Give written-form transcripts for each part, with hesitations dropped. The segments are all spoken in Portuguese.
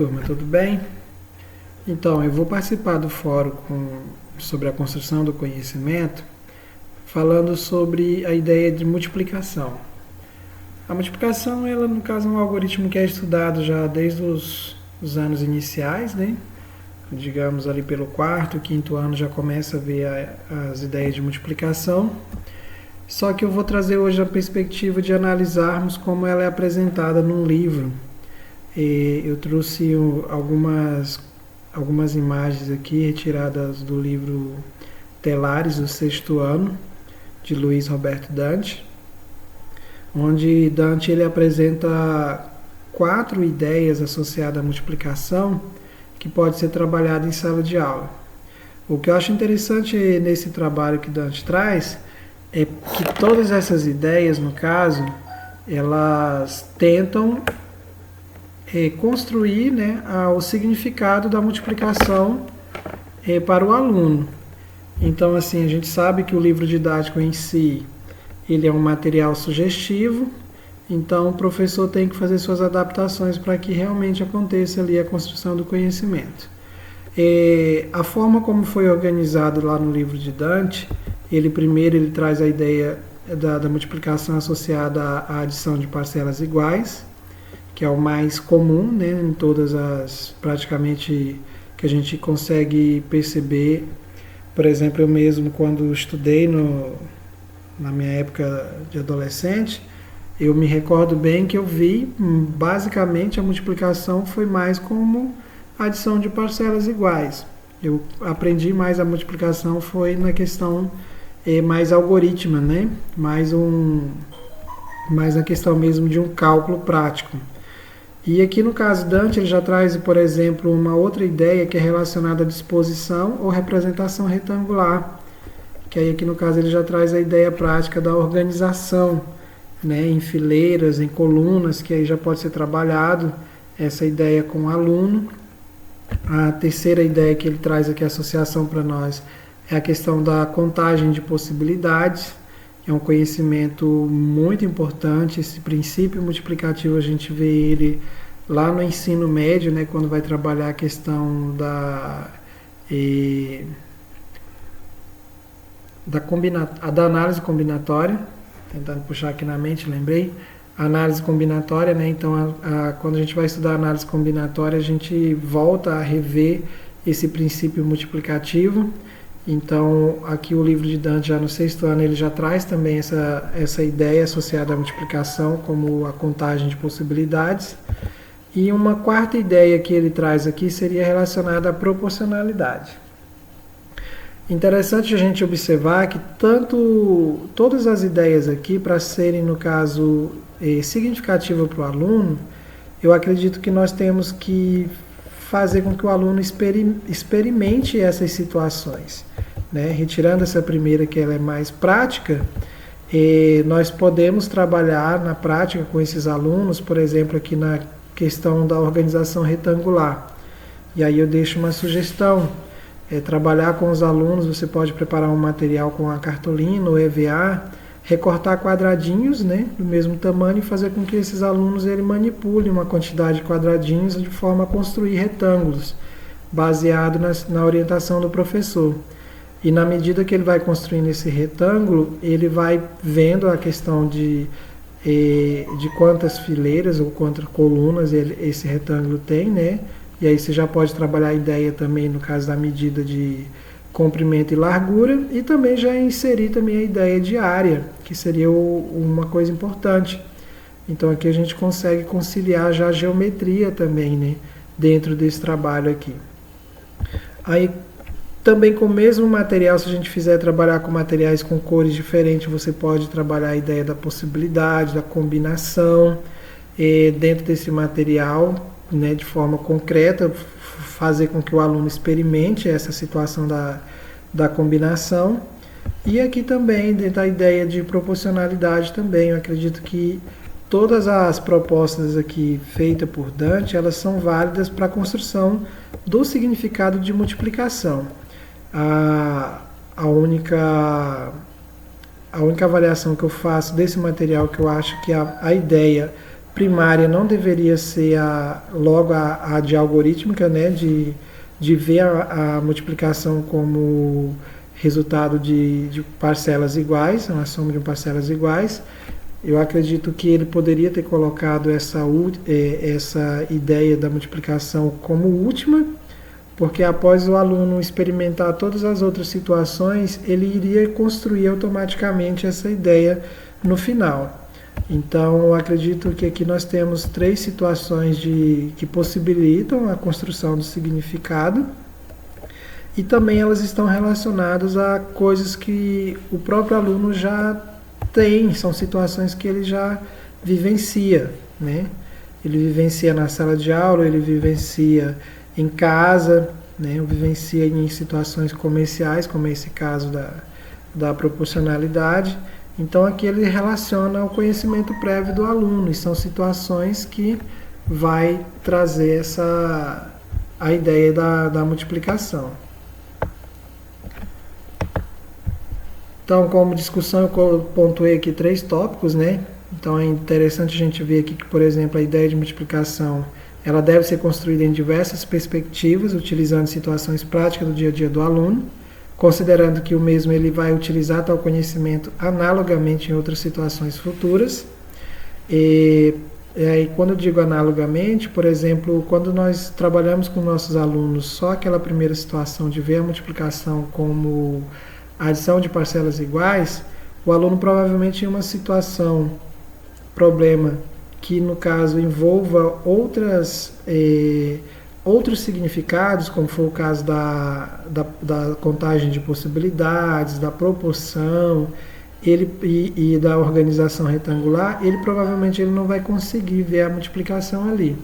Turma, tudo bem? Então, eu vou participar do fórum sobre a construção do conhecimento, falando sobre a ideia de multiplicação. A multiplicação, ela no caso é um algoritmo que é estudado já desde os anos iniciais, né? Digamos ali pelo quarto, quinto ano já começa a ver as ideias de multiplicação. Só que eu vou trazer hoje a perspectiva de analisarmos como ela é apresentada num livro. Eu trouxe algumas imagens aqui retiradas do livro Telares, do sexto ano, de Luiz Roberto Dante, onde Dante ele apresenta 4 ideias associadas à multiplicação que pode ser trabalhada em sala de aula. O que eu acho interessante nesse trabalho que Dante traz é que todas essas ideias, no caso, elas tentam construir, né, o significado da multiplicação para o aluno. Então, assim, a gente sabe que o livro didático em si, ele é um material sugestivo, então o professor tem que fazer suas adaptações para que realmente aconteça ali a construção do conhecimento. A forma como foi organizado lá no livro de Dante, primeiro ele traz a ideia da multiplicação associada à adição de parcelas iguais, que é o mais comum, né, em todas as, praticamente, que a gente consegue perceber. Por exemplo, eu mesmo, quando estudei na minha época de adolescente, eu me recordo bem que eu vi, basicamente, a multiplicação foi mais como adição de parcelas iguais. Eu aprendi mais a multiplicação foi na questão mais algorítmica, né, mais a questão mesmo de um cálculo prático. E aqui no caso Dante ele já traz, por exemplo, uma outra ideia que é relacionada à disposição ou representação retangular, que aí aqui no caso ele já traz a ideia prática da organização, né, em fileiras, em colunas, que aí já pode ser trabalhado essa ideia com o aluno. A terceira ideia que ele traz aqui, a associação para nós, é a questão da contagem de possibilidades. É um conhecimento muito importante. Esse princípio multiplicativo a gente vê ele lá no ensino médio, né, quando vai trabalhar a questão da análise combinatória. Tentando puxar aqui na mente, lembrei. A análise combinatória, né, então quando a gente vai estudar análise combinatória, a gente volta a rever esse princípio multiplicativo. Então, aqui o livro de Dante, já no sexto ano, ele já traz também essa ideia associada à multiplicação, como a contagem de possibilidades. E uma quarta ideia que ele traz aqui seria relacionada à proporcionalidade. Interessante a gente observar que todas as ideias aqui, para serem, no caso, significativas para o aluno, eu acredito que nós temos que fazer com que o aluno experimente essas situações, né? Retirando essa primeira, que ela é mais prática, nós podemos trabalhar na prática com esses alunos, por exemplo, aqui na questão da organização retangular. E aí eu deixo uma sugestão, trabalhar com os alunos, você pode preparar um material com a cartolina ou EVA, recortar quadradinhos, né, do mesmo tamanho e fazer com que esses alunos manipulem uma quantidade de quadradinhos de forma a construir retângulos, baseado na orientação do professor. E na medida que ele vai construindo esse retângulo, ele vai vendo a questão de quantas fileiras ou quantas colunas esse retângulo tem, né? E aí você já pode trabalhar a ideia também, no caso da medida de comprimento e largura, e também já inserir também a ideia de área, que seria uma coisa importante. Então aqui a gente consegue conciliar já a geometria também, né, dentro desse trabalho aqui. Aí também com o mesmo material, se a gente fizer trabalhar com materiais com cores diferentes, você pode trabalhar a ideia da possibilidade, da combinação, dentro desse material, né, de forma concreta, fazer com que o aluno experimente essa situação da combinação. E aqui também, dentro da ideia de proporcionalidade também, eu acredito que todas as propostas aqui feitas por Dante, elas são válidas para a construção do significado de multiplicação. A única avaliação que eu faço desse material, que eu acho que a ideia primária não deveria ser logo a de algorítmica, né, de ver a multiplicação como resultado de parcelas iguais, uma soma de parcelas iguais. Eu acredito que ele poderia ter colocado essa ideia da multiplicação como última, porque após o aluno experimentar todas as outras situações, ele iria construir automaticamente essa ideia no final. Então, eu acredito que aqui nós temos 3 situações que possibilitam a construção do significado, e também elas estão relacionadas a coisas que o próprio aluno já tem, são situações que ele já vivencia, né? Ele vivencia na sala de aula, ele vivencia em casa, né? Vivencia em situações comerciais, como é esse caso da proporcionalidade. Então aqui ele relaciona ao conhecimento prévio do aluno, e são situações que vai trazer a ideia da multiplicação. Então, como discussão, eu pontuei aqui 3 tópicos, né? Então é interessante a gente ver aqui que, por exemplo, a ideia de multiplicação, ela deve ser construída em diversas perspectivas, utilizando situações práticas do dia a dia do aluno, considerando que o mesmo ele vai utilizar tal conhecimento analogamente em outras situações futuras. E aí, quando eu digo analogamente, por exemplo, quando nós trabalhamos com nossos alunos só aquela primeira situação de ver a multiplicação como a adição de parcelas iguais, o aluno provavelmente em uma situação, problema, que no caso envolva outros significados, como foi o caso da contagem de possibilidades, da proporção e da organização retangular, ele provavelmente não vai conseguir ver a multiplicação ali.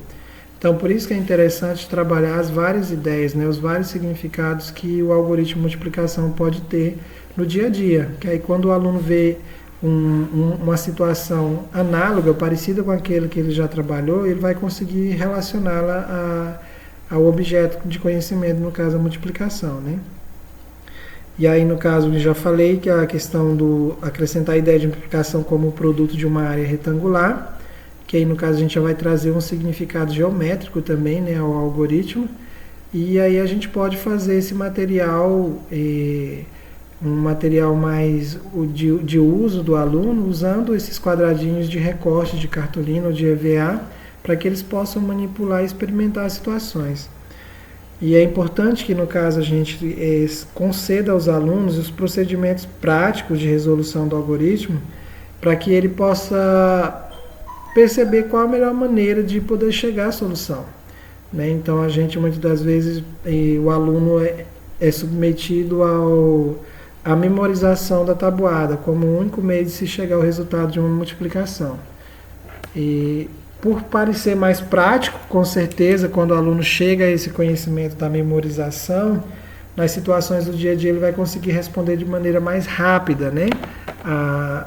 Então, por isso que é interessante trabalhar as várias ideias, né, os vários significados que o algoritmo de multiplicação pode ter no dia a dia. Que aí, quando o aluno vê uma situação análoga, parecida com aquele que ele já trabalhou, ele vai conseguir relacioná-la ao objeto de conhecimento, no caso a multiplicação, né? E aí, no caso, eu já falei que a questão do acrescentar a ideia de multiplicação como produto de uma área retangular, que aí no caso a gente já vai trazer um significado geométrico também, né, ao algoritmo, e aí a gente pode fazer esse material, um material mais de uso do aluno, usando esses quadradinhos de recorte de cartolina ou de EVA, para que eles possam manipular e experimentar situações. E é importante que no caso a gente conceda aos alunos os procedimentos práticos de resolução do algoritmo, para que ele possa perceber qual a melhor maneira de poder chegar à solução, né? Então a gente muitas das vezes, o aluno é submetido à memorização da tabuada como o único meio de se chegar ao resultado de uma multiplicação. E por parecer mais prático, com certeza, quando o aluno chega a esse conhecimento da memorização, nas situações do dia a dia ele vai conseguir responder de maneira mais rápida, né,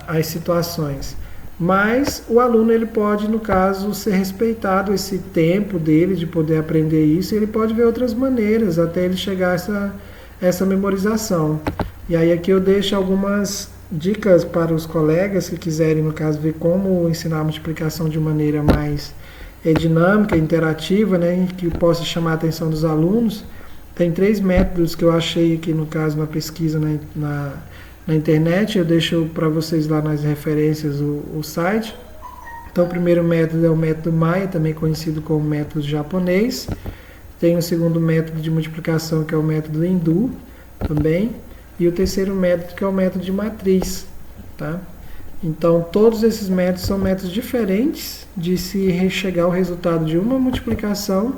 às situações. Mas o aluno ele pode, no caso, ser respeitado esse tempo dele de poder aprender isso, e ele pode ver outras maneiras até ele chegar a essa memorização. E aí aqui eu deixo algumas dicas para os colegas que quiserem, no caso, ver como ensinar a multiplicação de maneira mais dinâmica, interativa, né, que possa chamar a atenção dos alunos. Tem 3 métodos que eu achei aqui, no caso, na pesquisa na internet. Eu deixo para vocês lá nas referências o site. Então, o primeiro método é o método Maia, também conhecido como método japonês. Tem o segundo método de multiplicação, que é o método hindu, também. E o terceiro método, que é o método de matriz, tá? Então, todos esses métodos são métodos diferentes de se chegar ao resultado de uma multiplicação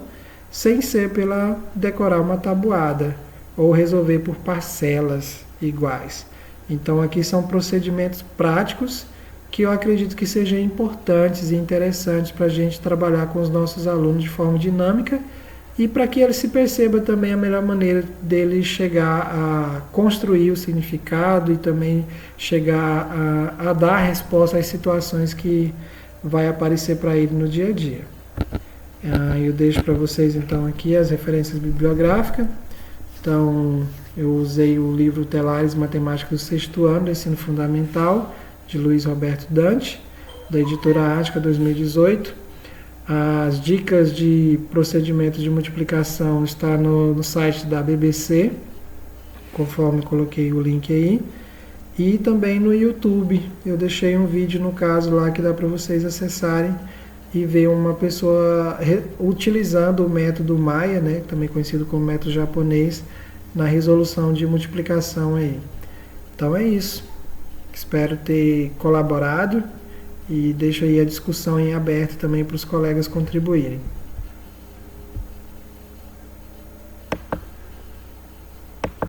sem ser pela decorar uma tabuada ou resolver por parcelas iguais. Então, aqui são procedimentos práticos que eu acredito que sejam importantes e interessantes para a gente trabalhar com os nossos alunos de forma dinâmica, e para que ele se perceba também a melhor maneira dele chegar a construir o significado e também chegar a dar resposta às situações que vai aparecer para ele no dia a dia. Eu deixo para vocês então aqui as referências bibliográficas. Então, eu usei o livro Telares Matemática do 6º ano do Ensino Fundamental, de Luiz Roberto Dante, da editora Ática 2018. As dicas de procedimentos de multiplicação está no site da BBC, conforme coloquei o link aí. E também no YouTube, eu deixei um vídeo no caso lá que dá para vocês acessarem e ver uma pessoa utilizando o método Maia, né, também conhecido como método japonês, na resolução de multiplicação aí. Então é isso. Espero ter colaborado e deixo aí a discussão em aberto também para os colegas contribuírem.